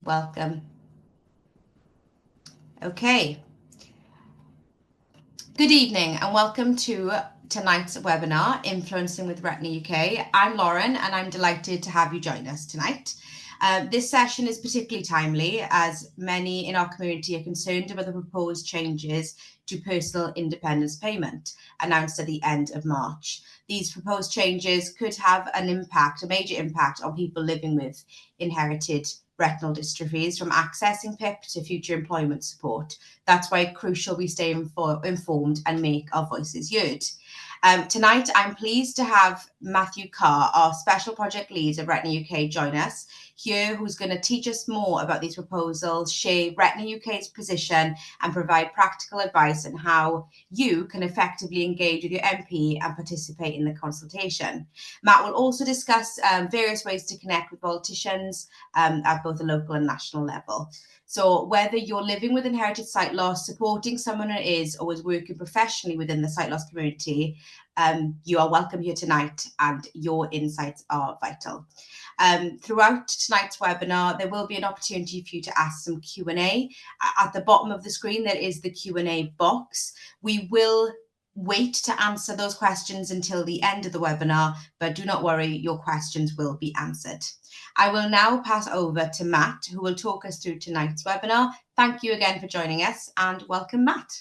Welcome. Okay. Good evening and welcome to tonight's webinar, Influencing with Retina UK. I'm Lauren and I'm delighted to have you join us tonight. This session is particularly timely as many in our community are concerned about the proposed changes to personal independence payment announced at the end of March. These proposed changes could have a major impact on people living with inherited retinal dystrophies, from accessing PIP to future employment support. That's why it's crucial we stay informed and make our voices heard. Tonight, I'm pleased to have Matthew Carr, our Special Project Lead at Retina UK, join us here, who's going to teach us more about these proposals, share Retina UK's position, and provide practical advice on how you can effectively engage with your MP and participate in the consultation. Matt will also discuss various ways to connect with politicians at both the local and national level. So whether you're living with inherited sight loss, supporting someone who is, or is working professionally within the sight loss community, you are welcome here tonight and your insights are vital. Throughout tonight's webinar, there will be an opportunity for you to ask some Q&A. At the bottom of the screen, there is the Q&A box. We will wait to answer those questions until the end of the webinar, but do not worry, your questions will be answered. I will now pass over to Matt, who will talk us through tonight's webinar. Thank you again for joining us and welcome, Matt.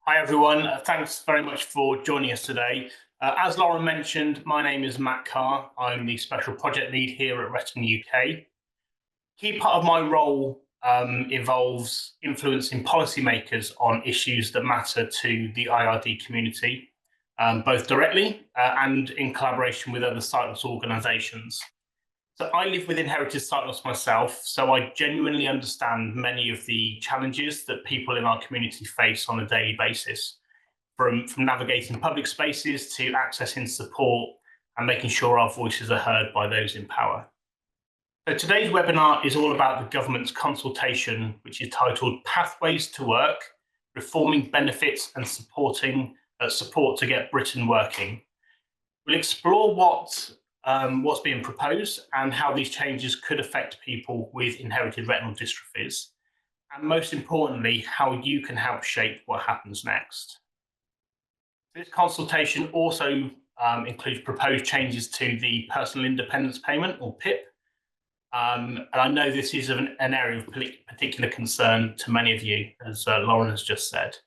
Hi everyone, thanks very much for joining us today. As Lauren mentioned, my name is Matt Carr. I'm the Special Project Lead here at Retina UK. Key part of my role involves influencing policymakers on issues that matter to the IRD community, both directly and in collaboration with other sight loss organisations. So I live with inherited sight loss myself, so I genuinely understand many of the challenges that people in our community face on a daily basis, from navigating public spaces to accessing support and making sure our voices are heard by those in power. So today's webinar is all about the government's consultation, which is titled Pathways to Work, Reforming Benefits and Support to Get Britain Working. We'll explore what's being proposed and how these changes could affect people with inherited retinal dystrophies, and most importantly, how you can help shape what happens next. This consultation also includes proposed changes to the personal independence payment, or PIP, and I know this is an area of particular concern to many of you, as Lauren has just said.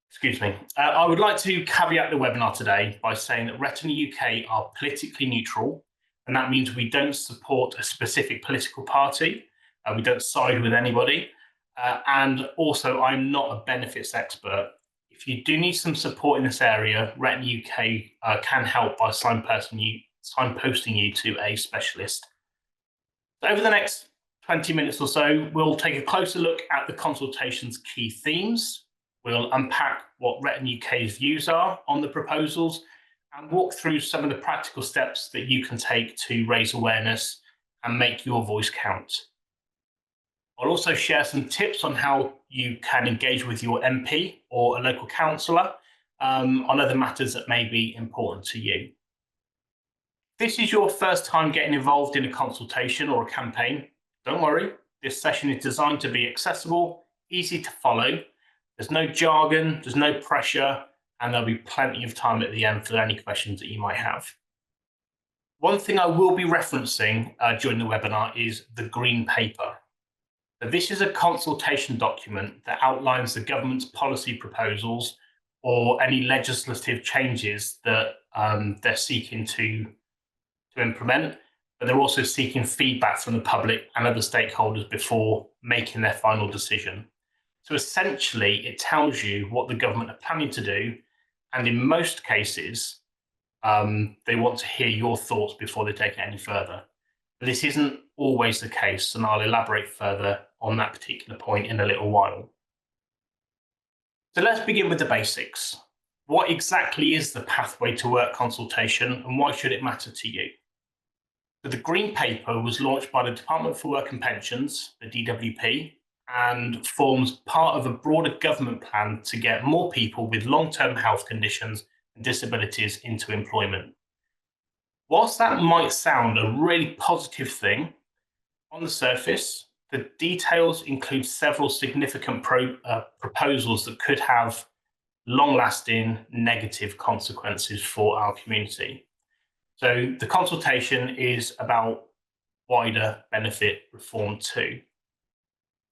Excuse me. I would like to caveat the webinar today by saying that Retina UK are politically neutral, and that means we don't support a specific political party. We don't side with anybody. And also, I'm not a benefits expert. If you do need some support in this area, Retina UK can help by signposting you to a specialist. So over the next 20 minutes or so, we'll take a closer look at the consultation's key themes. We'll unpack what Retina UK's views are on the proposals and walk through some of the practical steps that you can take to raise awareness and make your voice count. I'll also share some tips on how you can engage with your MP or a local councillor on other matters that may be important to you. If this is your first time getting involved in a consultation or a campaign, don't worry. This session is designed to be accessible, easy to follow. There's no jargon, there's no pressure, and there'll be plenty of time at the end for any questions that you might have. One thing I will be referencing during the webinar is the Green Paper. So this is a consultation document that outlines the government's policy proposals or any legislative changes that they're seeking to implement, but they're also seeking feedback from the public and other stakeholders before making their final decision. So essentially, it tells you what the government are planning to do, and in most cases, they want to hear your thoughts before they take it any further. But this isn't always the case, and I'll elaborate further on that particular point in a little while. So let's begin with the basics. What exactly is the Pathway to Work consultation, and why should it matter to you? So the Green Paper was launched by the Department for Work and Pensions, the DWP, and forms part of a broader government plan to get more people with long-term health conditions and disabilities into employment. Whilst that might sound a really positive thing, on the surface, the details include several significant proposals that could have long-lasting negative consequences for our community. So the consultation is about wider benefit reform too.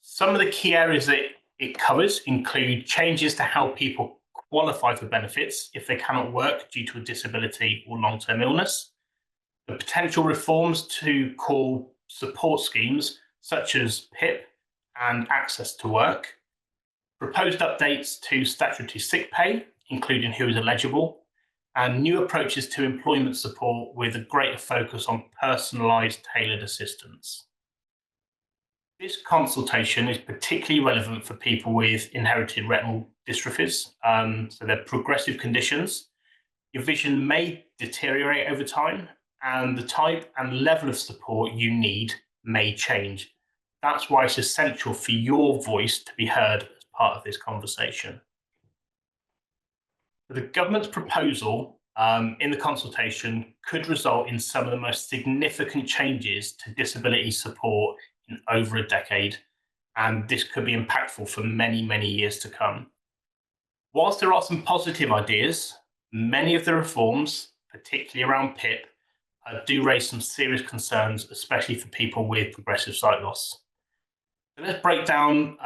Some of the key areas that it covers include changes to how people qualify for benefits if they cannot work due to a disability or long-term illness, the potential reforms to core support schemes such as PIP and access to work, proposed updates to statutory sick pay, including who is eligible, and new approaches to employment support with a greater focus on personalised tailored assistance. This consultation is particularly relevant for people with inherited retinal dystrophies, so they're progressive conditions. Your vision may deteriorate over time, and the type and level of support you need may change. That's why it's essential for your voice to be heard as part of this conversation. The government's proposal in the consultation could result in some of the most significant changes to disability support in over a decade, and this could be impactful for many, many years to come. Whilst there are some positive ideas, many of the reforms, particularly around PIP, do raise some serious concerns, especially for people with progressive sight loss. So let's break down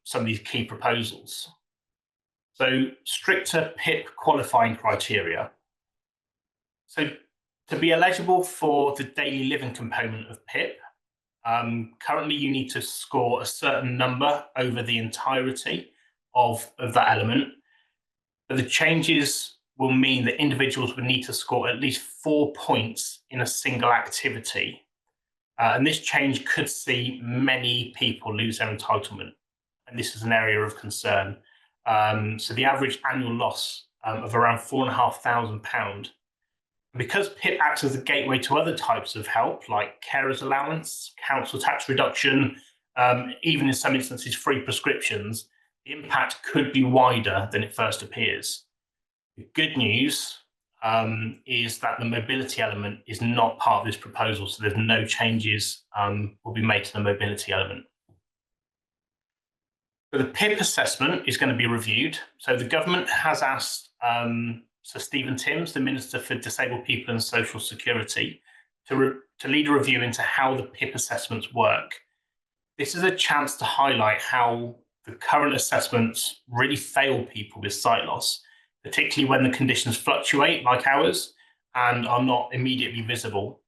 some of these key proposals. So stricter PIP qualifying criteria. So to be eligible for the daily living component of PIP, currently you need to score a certain number over the entirety of that element. But the changes will mean that individuals would need to score at least 4 points in a single activity. And this change could see many people lose their entitlement. And this is an area of concern. So the average annual loss of around £4,500. Because PIP acts as a gateway to other types of help, like carers allowance, council tax reduction, even in some instances, free prescriptions, the impact could be wider than it first appears. The good news is that the mobility element is not part of this proposal, so there's no changes will be made to the mobility element. So the PIP assessment is going to be reviewed. So the government has asked Sir Stephen Timms, the Minister for Disabled People and Social Security, to lead a review into how the PIP assessments work. This is a chance to highlight how the current assessments really fail people with sight loss, particularly when the conditions fluctuate like ours and are not immediately visible.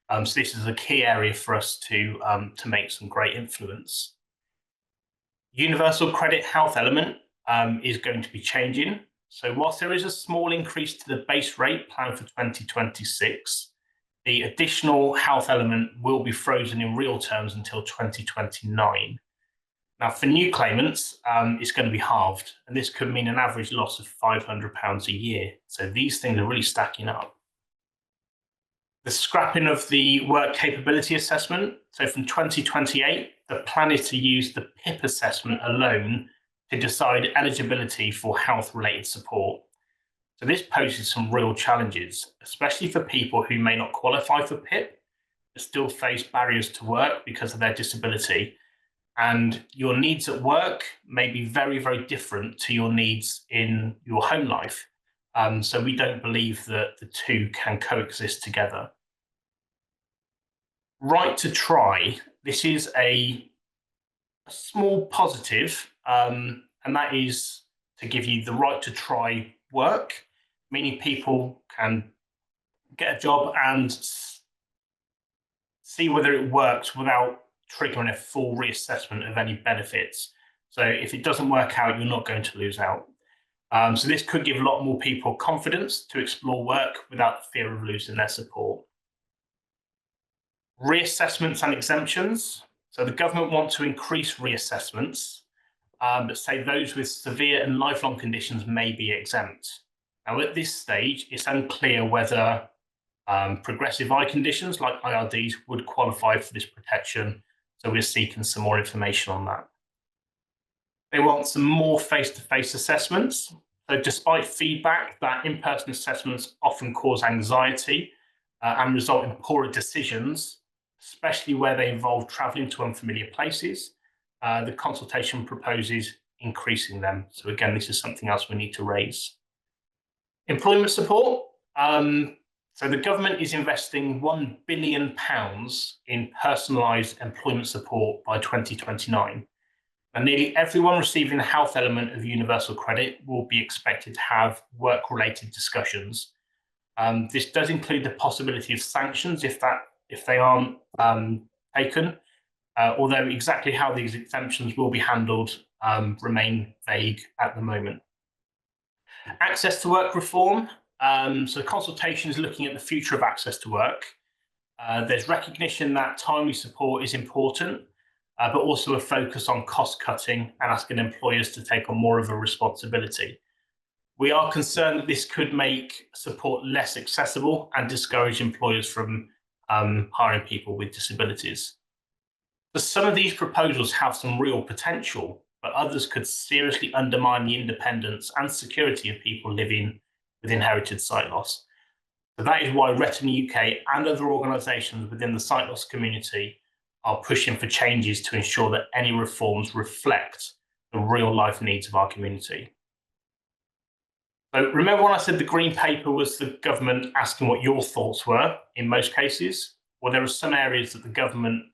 So this is a key area for us to make some great influence. Universal credit health element is going to be changing. So whilst there is a small increase to the base rate planned for 2026, the additional health element will be frozen in real terms until 2029. Now, for new claimants, it's going to be halved, and this could mean an average loss of £500 a year. So these things are really stacking up. The scrapping of the work capability assessment. So from 2028, the plan is to use the PIP assessment alone to decide eligibility for health-related support. So this poses some real challenges, especially for people who may not qualify for PIP, but still face barriers to work because of their disability. And your needs at work may be very, very different to your needs in your home life. So we don't believe that the two can coexist together. Right to try. This is a small positive, and that is to give you the right to try work, meaning people can get a job and see whether it works without triggering a full reassessment of any benefits. So if it doesn't work out, you're not going to lose out. So this could give a lot more people confidence to explore work without the fear of losing their support. Reassessments and exemptions. So the government want to increase reassessments, but say those with severe and lifelong conditions may be exempt. Now at this stage, it's unclear whether progressive eye conditions like IRDs would qualify for this protection. So we're seeking some more information on that. They want some more face-to-face assessments. So despite feedback that in-person assessments often cause anxiety, and result in poorer decisions, especially where they involve travelling to unfamiliar places, the consultation proposes increasing them. So again, this is something else we need to raise. Employment support. So the government is investing £1 billion in personalised employment support by 2029. And nearly everyone receiving the health element of universal credit will be expected to have work-related discussions. This does include the possibility of sanctions if they aren't taken, although exactly how these exemptions will be handled remain vague at the moment. Access to work reform. So consultation is looking at the future of access to work. There's recognition that timely support is important, but also a focus on cost cutting and asking employers to take on more of a responsibility. We are concerned that this could make support less accessible and discourage employers from hiring people with disabilities. So some of these proposals have some real potential, but others could seriously undermine the independence and security of people living with inherited sight loss. So that is why Retina UK and other organisations within the sight loss community are pushing for changes to ensure that any reforms reflect the real life needs of our community. So remember when I said the Green Paper was the government asking what your thoughts were in most cases? Well, there are some areas that the government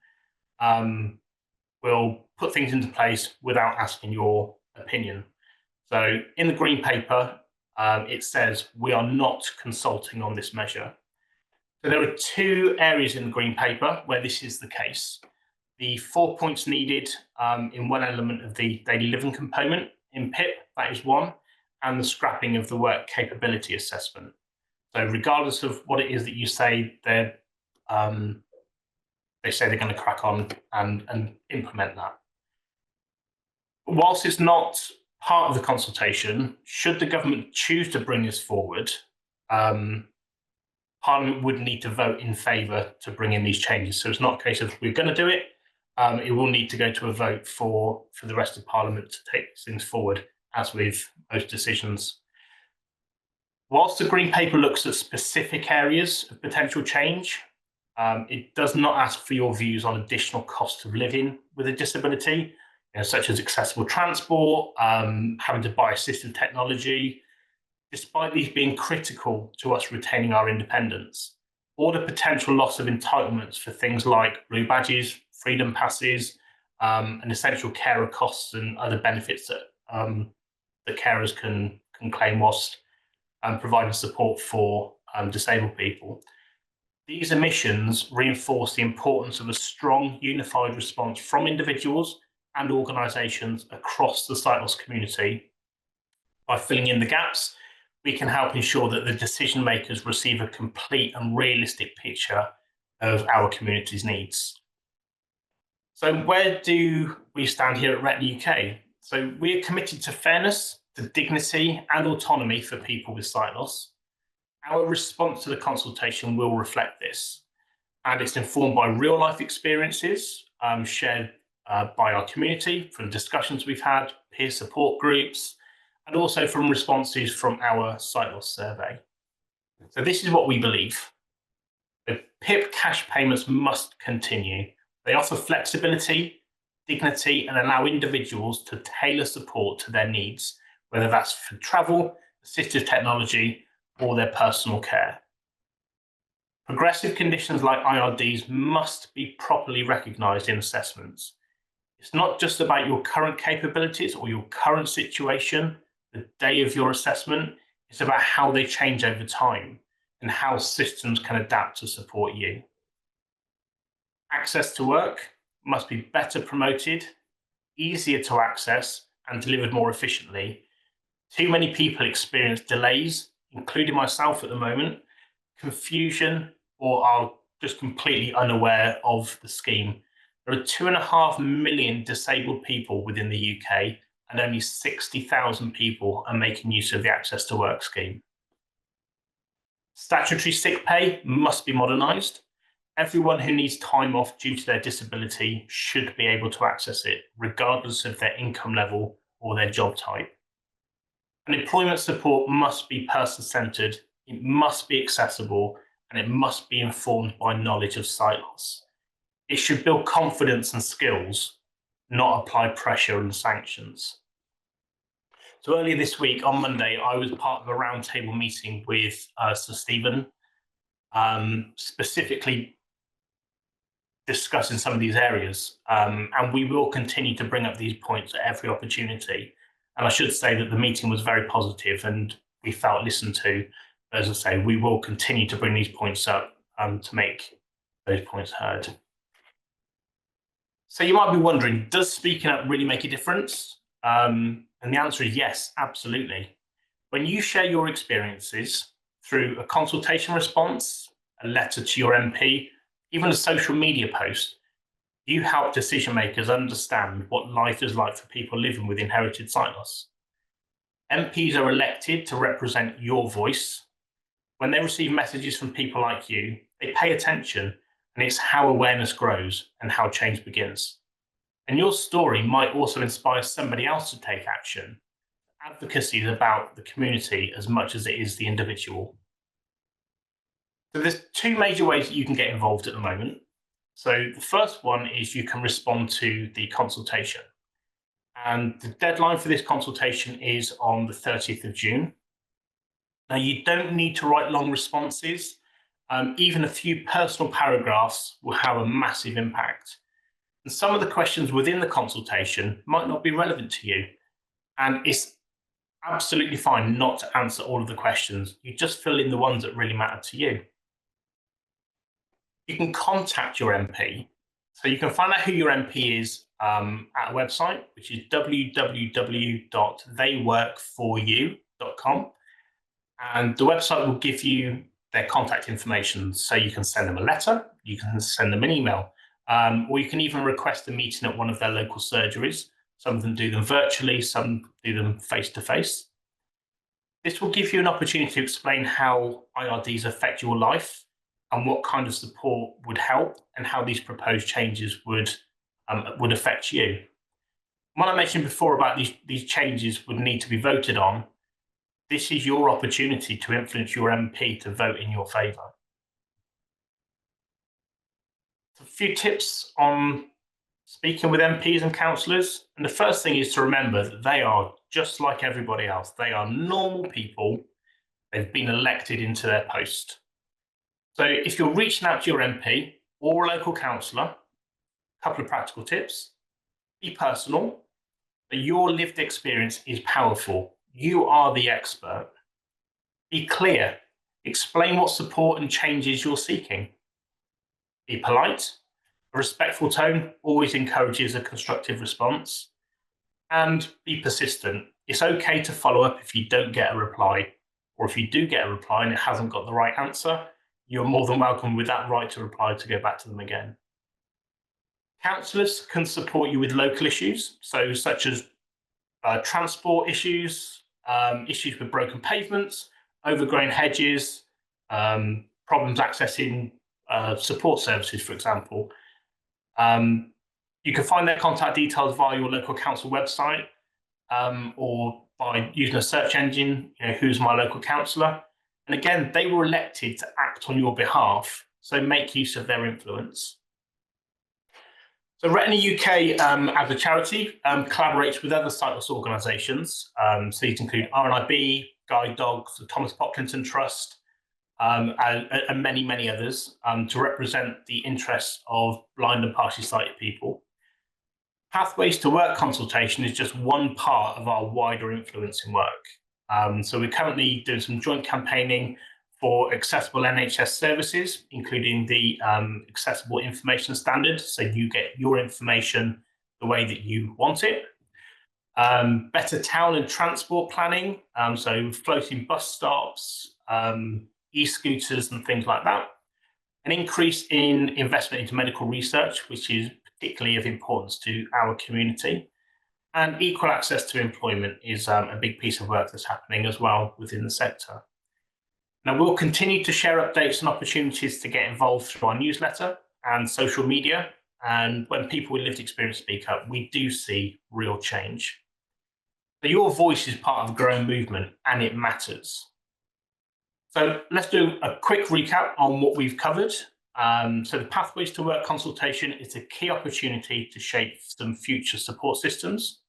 will put things into place without asking your opinion. So in the Green Paper, it says we are not consulting on this measure. So there are two areas in the Green Paper where this is the case. The 4 points needed in one element of the daily living component in PIP, that is one, and the scrapping of the work capability assessment. So regardless of what it is that you say, they say they're going to crack on and implement that. Whilst it's not part of the consultation, should the government choose to bring this forward, Parliament would need to vote in favour to bring in these changes. So it's not a case of we're going to do it. It will need to go to a vote for the rest of Parliament to take things forward, as with most decisions. Whilst the Green Paper looks at specific areas of potential change, it does not ask for your views on additional costs of living with a disability, such as accessible transport, having to buy assistive technology, despite these being critical to us retaining our independence, or the potential loss of entitlements for things like blue badges, freedom passes, and essential carer costs and other benefits that the carers can claim whilst providing support for disabled people. These omissions reinforce the importance of a strong, unified response from individuals and organisations across the sight loss community. By filling in the gaps, we can help ensure that the decision makers receive a complete and realistic picture of our community's needs. So where do we stand here at Retina UK? So we are committed to fairness, to dignity and autonomy for people with sight loss. Our response to the consultation will reflect this, and it's informed by real life experiences shared by our community, from discussions we've had, peer support groups, and also from responses from our sight loss survey. So this is what we believe. The PIP cash payments must continue. They offer flexibility, dignity, and allow individuals to tailor support to their needs, whether that's for travel, assistive technology, or their personal care. Progressive conditions like IRDs must be properly recognised in assessments. It's not just about your current capabilities or your current situation, the day of your assessment. It's about how they change over time and how systems can adapt to support you. Access to work must be better promoted, easier to access, and delivered more efficiently. Too many people experience delays, including myself at the moment, confusion, or are just completely unaware of the scheme. There are 2.5 million disabled people within the UK, and only 60,000 people are making use of the Access to Work scheme. Statutory sick pay must be modernised. Everyone who needs time off due to their disability should be able to access it, regardless of their income level or their job type. And employment support must be person-centred, it must be accessible, and it must be informed by knowledge of sight loss. It should build confidence and skills, not apply pressure and sanctions. So earlier this week, on Monday, I was part of a roundtable meeting with Sir Stephen, specifically discussing some of these areas. And we will continue to bring up these points at every opportunity. And I should say that the meeting was very positive and we felt listened to. As I say, we will continue to bring these points up to make those points heard. So you might be wondering, does speaking up really make a difference? And the answer is yes, absolutely. When you share your experiences through a consultation response, a letter to your MP, even a social media post, you help decision makers understand what life is like for people living with inherited sight loss. MPs are elected to represent your voice. When they receive messages from people like you, they pay attention, and it's how awareness grows and how change begins. And your story might also inspire somebody else to take action. Advocacy is about the community as much as it is the individual. So there's two major ways that you can get involved at the moment. So the first one is you can respond to the consultation. And the deadline for this consultation is on the 30th of June. Now, you don't need to write long responses. Even a few personal paragraphs will have a massive impact. And some of the questions within the consultation might not be relevant to you. And it's absolutely fine not to answer all of the questions. You just fill in the ones that really matter to you. You can contact your MP. So you can find out who your MP is at a website, which is www.theyworkforyou.com. And the website will give you their contact information. So you can send them a letter, you can send them an email, or you can even request a meeting at one of their local surgeries. Some of them do them virtually, some do them face-to-face. This will give you an opportunity to explain how IRDs affect your life and what kind of support would help and how these proposed changes would affect you. When I mentioned before about these changes would need to be voted on, this is your opportunity to influence your MP to vote in your favour. A few tips on speaking with MPs and councillors. And the first thing is to remember that they are just like everybody else. They are normal people. They've been elected into their post. So if you're reaching out to your MP or a local councillor, a couple of practical tips. Be personal. Your lived experience is powerful. You are the expert. Be clear. Explain what support and changes you're seeking. Be polite. A respectful tone always encourages a constructive response. And be persistent. It's okay to follow up if you don't get a reply, or if you do get a reply and it hasn't got the right answer, you're more than welcome with that right to reply to go back to them again. Councillors can support you with local issues, so such as transport issues, issues with broken pavements, overgrown hedges, problems accessing support services, for example. You can find their contact details via your local council website or by using a search engine, who's my local councillor. And again, they were elected to act on your behalf, so make use of their influence. So Retina UK, as a charity, collaborates with other sight loss organisations. So these include RNIB, Guide Dogs, the Thomas Pocklington Trust, and many, many others to represent the interests of blind and partially sighted people. Pathways to Work consultation is just one part of our wider influencing work. So we're currently doing some joint campaigning for accessible NHS services, including the accessible information standard, so you get your information the way that you want it. Better town and transport planning, so floating bus stops, e-scooters and things like that. An increase in investment into medical research, which is particularly of importance to our community. And equal access to employment is a big piece of work that's happening as well within the sector. Now, we'll continue to share updates and opportunities to get involved through our newsletter and social media. And when people with lived experience speak up, we do see real change. So your voice is part of a growing movement and it matters. So let's do a quick recap on what we've covered. So the Pathways to Work consultation is a key opportunity to shape some future support systems.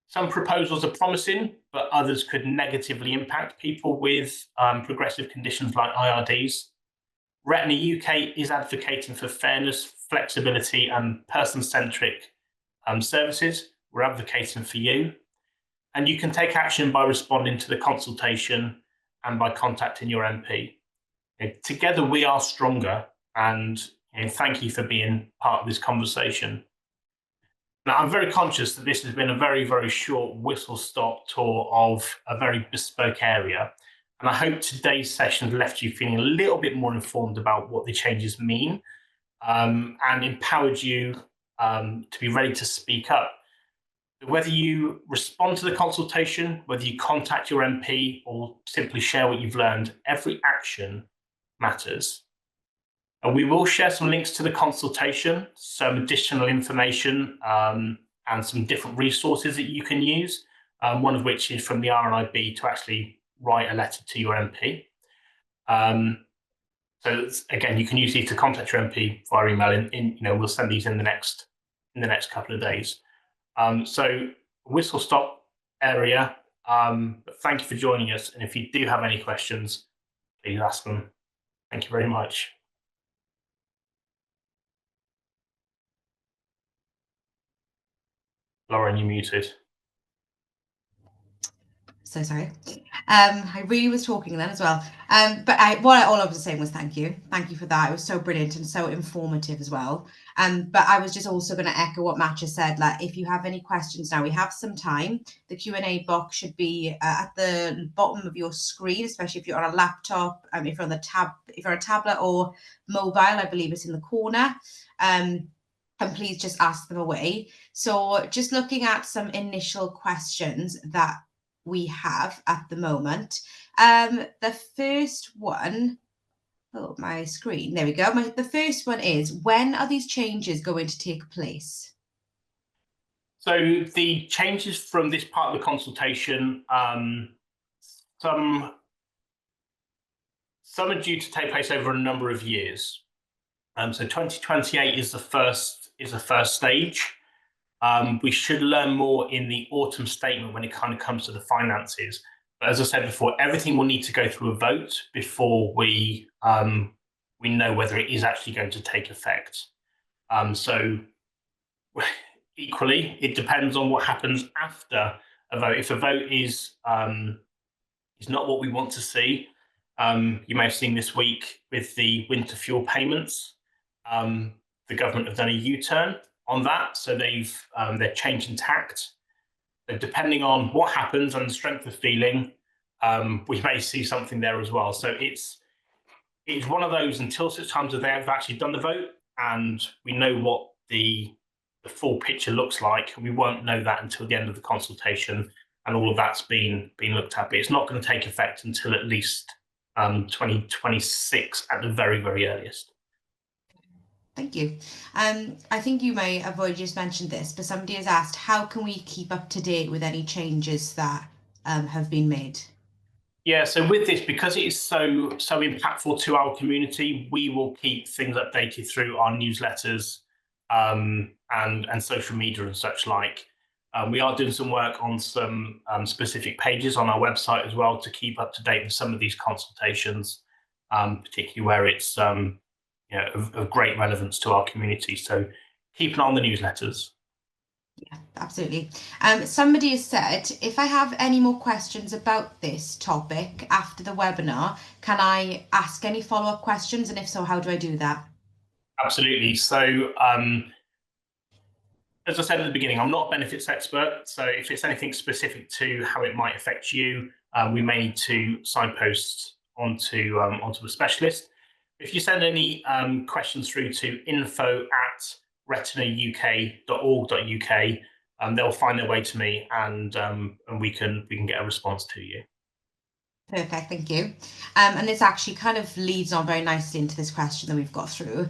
Some proposals are promising, but others could negatively impact people with progressive conditions like IRDs. Retina UK is advocating for fairness, flexibility, and person-centric services. We're advocating for you. And you can take action by responding to the consultation and by contacting your MP. Together we are stronger, and thank you for being part of this conversation. Now, I'm very conscious that this has been a very, very short whistle-stop tour of a very bespoke area, and I hope today's session left you feeling a little bit more informed about what the changes mean, and empowered you to be ready to speak up. Whether you respond to the consultation, whether you contact your MP, or simply share what you've learned, every action matters. And we will share some links to the consultation, some additional information, and some different resources that you can use, one of which is from the RNIB to actually write a letter to your MP. So again, you can use these to contact your MP via email. We'll send these in the next couple of days. So whistle stop area. But thank you for joining us. And if you do have any questions, please ask them. Thank you very much. Lauren, you're muted. So sorry. I really was talking then as well. But all I was saying was thank you. Thank you for that. It was so brilliant and so informative as well. But I was just also going to echo what Matt just said. Like, if you have any questions now, we have some time. The Q&A box should be at the bottom of your screen, especially if you're on a laptop, if you're on if you're a tablet or mobile, I believe it's in the corner. And please just ask them away. So just looking at some initial questions that we have at the moment. The first one, my screen, there we go. The first one is, when are these changes going to take place? So the changes from this part of the consultation, some are due to take place over a number of years. So 2028 is the first stage. We should learn more in the autumn statement when it kind of comes to the finances. But as I said before, everything will need to go through a vote before we know whether it is actually going to take effect. So equally, it depends on what happens after a vote. If a vote is not what we want to see, you may have seen this week with the winter fuel payments, the government have done a U-turn on that, so they're changing tact. So depending on what happens and the strength of feeling, we may see something there as well. So it's one of those, until such times that they have actually done the vote and we know what the full picture looks like, we won't know that until the end of the consultation and all of that's been looked at. But it's not going to take effect until at least 2026 at the very, very earliest. Thank you. I think you may have already just mentioned this, but somebody has asked, how can we keep up to date with any changes that have been made? Yeah, so with this, because it is so impactful to our community, we will keep things updated through our newsletters and social media and such like. We are doing some work on some specific pages on our website as well to keep up to date with some of these consultations, particularly where it's of great relevance to our community. So keep an eye on the newsletters. Yeah, absolutely. Somebody has said, if I have any more questions about this topic after the webinar, can I ask any follow-up questions? And if so, how do I do that? Absolutely. So as I said at the beginning, I'm not a benefits expert. So if it's anything specific to how it might affect you, we may need to signpost onto a specialist. If you send any questions through to info@retinauk.org.uk, they'll find their way to me, and we can get a response to you. Perfect, thank you. And this actually kind of leads on very nicely into this question that we've got through,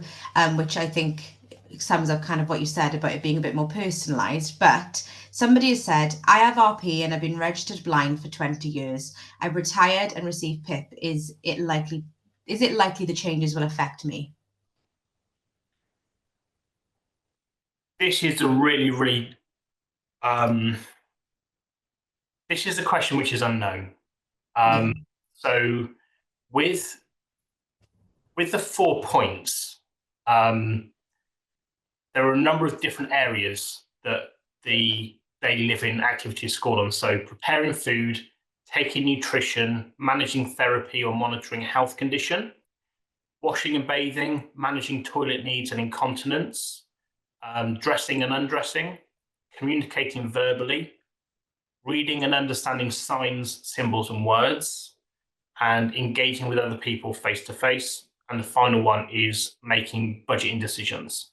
which I think sums up kind of what you said about it being a bit more personalised. But somebody has said, I have RP and I've been registered blind for 20 years. I've retired and received PIP. Is it likely the changes will affect me? This is a really, this is a question which is unknown. So with the 4 points, there are a number of different areas that the daily living activity is scored on. So preparing food, taking nutrition, managing therapy or monitoring a health condition, washing and bathing, managing toilet needs and incontinence, dressing and undressing, communicating verbally, reading and understanding signs, symbols and words, and engaging with other people face to face. And the final one is making budgeting decisions.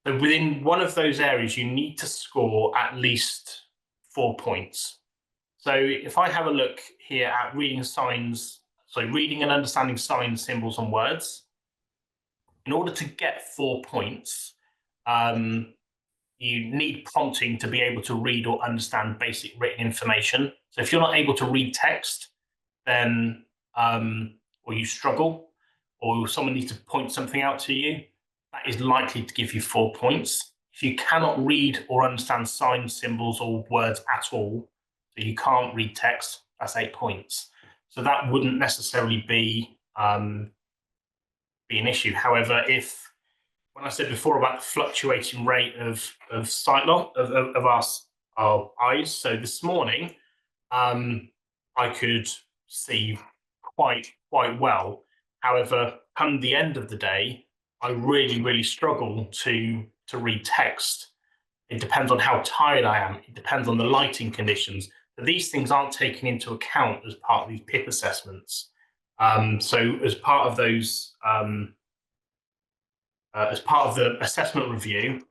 So within one of those areas, you need to score at least 4 points. So if I have a look here at reading and understanding signs, symbols, and words, in order to get 4 points, you need prompting to be able to read or understand basic written information. So if you're not able to read text, then or you struggle, or someone needs to point something out to you, that is likely to give you 4 points. If you cannot read or understand signs, symbols, or words at all, so you can't read text, that's 8 points. So that wouldn't necessarily be an issue. However, when I said before about the fluctuating rate of sight loss of our eyes, so this morning I could see quite well. However, come the end of the day, I really struggle to read text. It depends on how tired I am. It depends on the lighting conditions. But these things aren't taken into account as part of these PIP assessments. So as part of those, as part of the assessment review,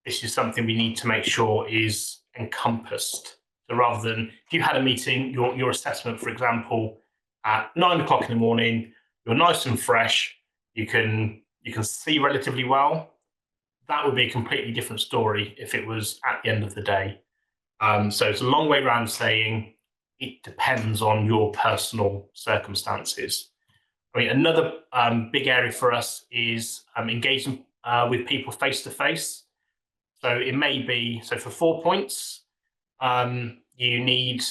this is something we need to make sure is encompassed. So rather than if you had a meeting, your assessment, for example, at 9 o'clock in the morning, you're nice and fresh, you can see relatively well, that would be a completely different story if it was at the end of the day. So it's a long way around saying it depends on your personal circumstances. I mean, another big area for us is engaging with people face to face. So it may be, so for 4 points, you need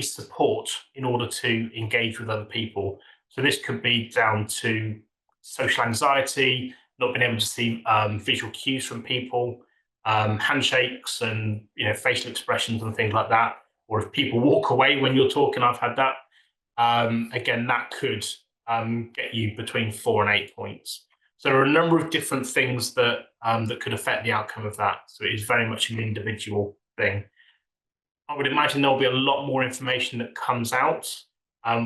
support in order to engage with other people. So this could be down to social anxiety, not being able to see visual cues from people, handshakes and facial expressions and things like that. Or if people walk away when you're talking, I've had that. Again, that could get you between 4 and 8 points. So there are a number of different things that could affect the outcome of that. So it is very much an individual thing. I would imagine there'll be a lot more information that comes out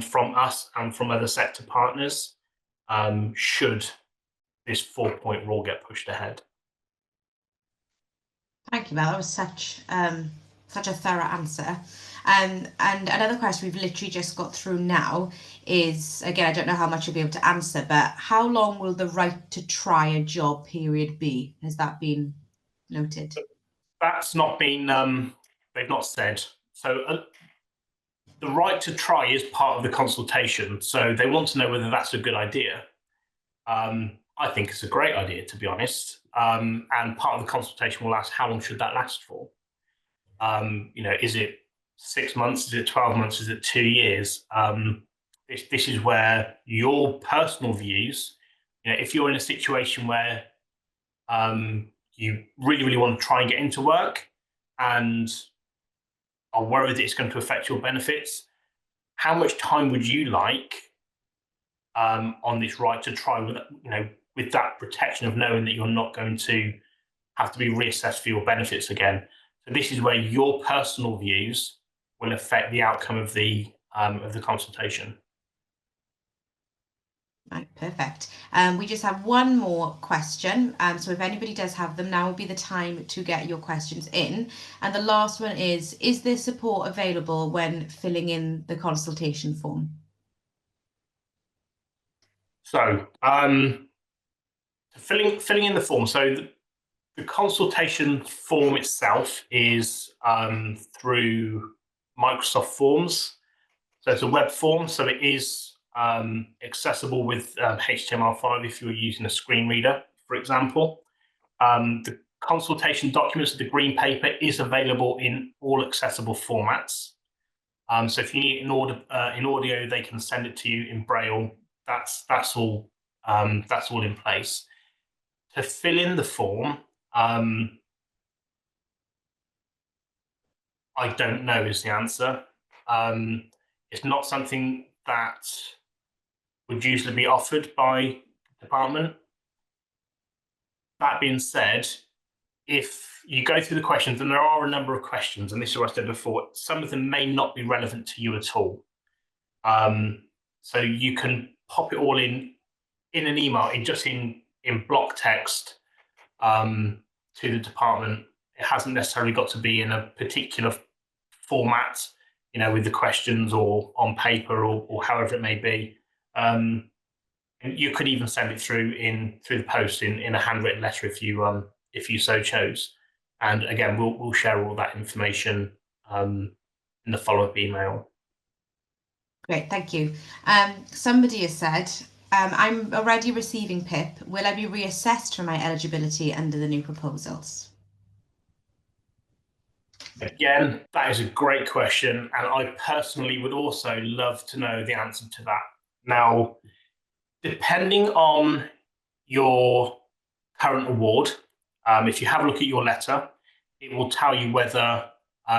from us and from other sector partners should this 4-point rule get pushed ahead. Thank you, Mel. That was such a thorough answer. And another question we've literally just got through now is, again, I don't know how much you'll be able to answer, but how long will the right to try a job period be? Has that been noted? That's not been, they've not said. So the right to try is part of the consultation. So they want to know whether that's a good idea. I think it's a great idea, to be honest. And part of the consultation will ask, how long should that last for? Is it 6 months? Is it 12 months? Is it 2 years? This is where your personal views, if you're in a situation where you really want to try and get into work and are worried that it's going to affect your benefits, how much time would you like on this right to try with that protection of knowing that you're not going to have to be reassessed for your benefits again? So this is where your personal views will affect the outcome of the consultation. Right, perfect. We just have one more question. So if anybody does have them, now will be the time to get your questions in. And the last one is there support available when filling in the consultation form? So filling in the form. So The consultation form itself is through Microsoft Forms. So it's a web form, so it is accessible with HTML5 if you're using a screen reader, for example. The consultation documents, the green paper, is available in all accessible formats. So if you need it in audio, they can send it to you in Braille. That's all in place. To fill in the form, I don't know is the answer. It's not something that would usually be offered by the department. That being said, if you go through the questions, and there are a number of questions, and this is what I said before, some of them may not be relevant to you at all. So you can pop it all in an email, in block text to the department. It hasn't necessarily got to be in a particular format, with the questions or on paper or however it may be. And you could even send it through the post in a handwritten letter if you so chose. And again, we'll share all that information in the follow-up email. Great, thank you. Somebody has said, I'm already receiving PIP. Will I be reassessed for my eligibility under the new proposals? Again, that is a great question, and I personally would also love to know the answer to that. Now, depending on your current award, if you have a look at your letter, it will tell you whether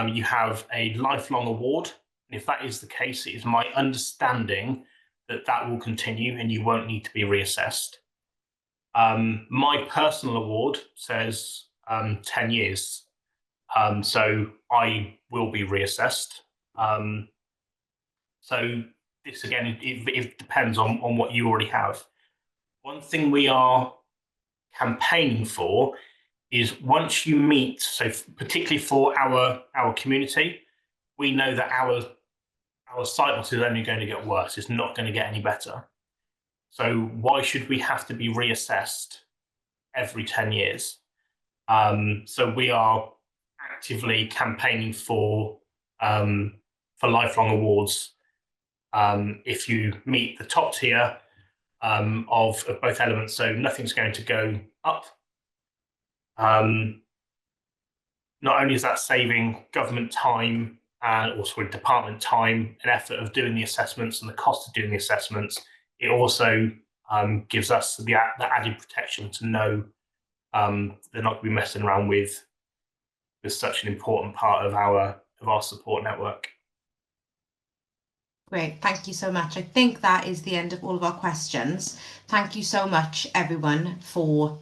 you have a lifelong award. And if that is the case, it is my understanding that will continue and you won't need to be reassessed. My personal award says 10 years. So I will be reassessed. So this, again, it depends on what you already have. One thing we are campaigning for is once you meet, so particularly for our community, we know that our sight loss is only going to get worse. It's not going to get any better. So why should we have to be reassessed every 10 years? So we are actively campaigning for lifelong awards. If you meet the top tier of both elements, so nothing's going to go up. Not only is that saving government time and also department time and effort of doing the assessments and the cost of doing the assessments, it also gives us the added protection to know they're not going to be messing around with such an important part of our support network. Great, thank you so much. I think that is the end of all of our questions. Thank you so much, everyone, for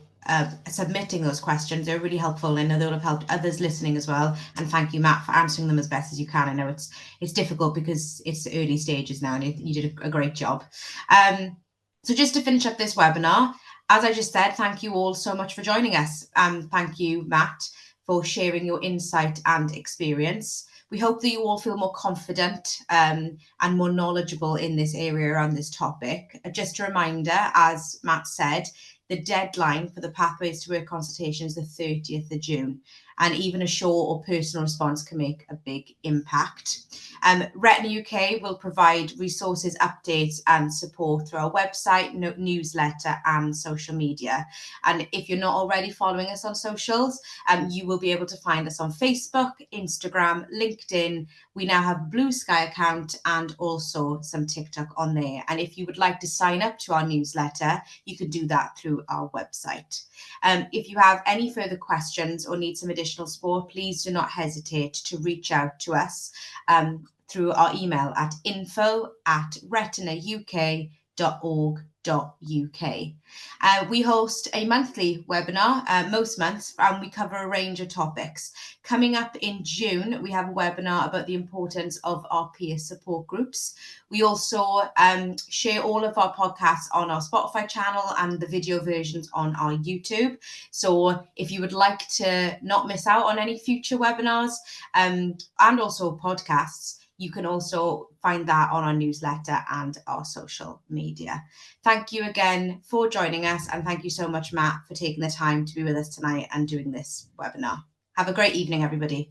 submitting those questions. They're really helpful. I know they'll have helped others listening as well. And thank you, Matt, for answering them as best as you can. I know it's difficult because it's early stages now, and you did a great job. So just to finish up this webinar, as I just said, thank you all so much for joining us. Thank you, Matt, for sharing your insight and experience. We hope that you all feel more confident and more knowledgeable in this area around this topic. Just a reminder, as Matt said, the deadline for the Pathways to Work consultation is the 30th of June, and even a short or personal response can make a big impact. Retina UK will provide resources, updates and support through our website, newsletter and social media. And if you're not already following us on socials, you will be able to find us on Facebook, Instagram, LinkedIn. We now have a Blue Sky account and also some TikTok on there. And if you would like to sign up to our newsletter, you can do that through our website. If you have any further questions or need some additional support, please do not hesitate to reach out to us through our email at info@retinauk.org.uk. We host a monthly webinar most months, and we cover a range of topics. Coming up in June, we have a webinar about the importance of our peer support groups. We also share all of our podcasts on our Spotify channel and the video versions on our YouTube. So if you would like to not miss out on any future webinars and also podcasts, You can also find that on our newsletter and our social media. Thank you again for joining us, and thank you so much, Matt, for taking the time to be with us tonight and doing this webinar. Have a great evening, everybody.